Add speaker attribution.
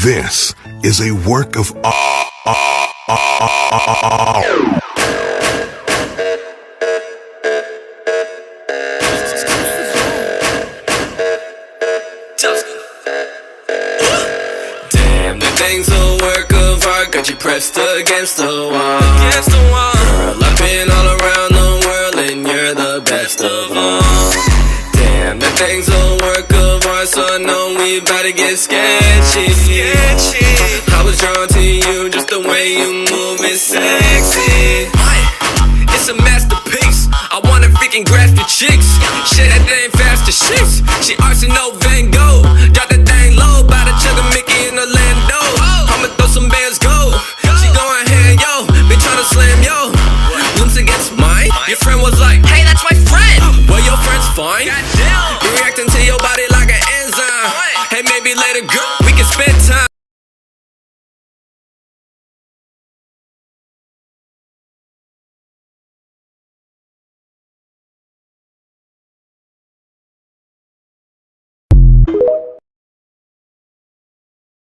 Speaker 1: This is a work of
Speaker 2: Damn, that thing's a work of art. Got you pressed against the wall. Girl, I've been all around the world and you're the best of all. Damn, that thing's a work of art, so I know we about to get sketchy. I was drawn to you, just the way you move is sexy. It's a masterpiece. I wanna freaking grasp your cheeks. Shit, that thing faster shit. She arts and no Van